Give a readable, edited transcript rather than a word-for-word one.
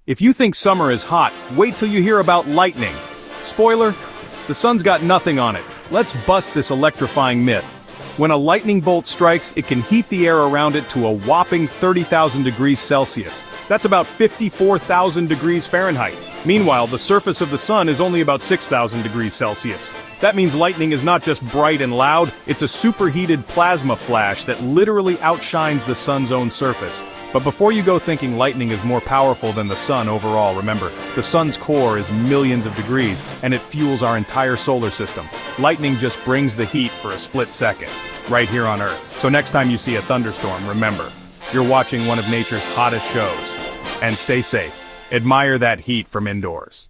If you think summer is hot, wait till you hear about lightning. Spoiler, the sun's got nothing on it. Let's bust this electrifying myth. When a lightning bolt strikes, it can heat the air around it to a whopping 30,000 degrees Celsius. That's about 54,000 degrees Fahrenheit. Meanwhile, the surface of the sun is only about 6,000 degrees Celsius. That means lightning is not just bright and loud, it's a superheated plasma flash that literally outshines the sun's own surface. But before you go thinking lightning is more powerful than the sun overall, remember, the sun's core is millions of degrees, and it fuels our entire solar system. Lightning just brings the heat for a split second, right here on Earth. So next time you see a thunderstorm, remember, you're watching one of nature's hottest shows. And stay safe. Admire that heat from indoors.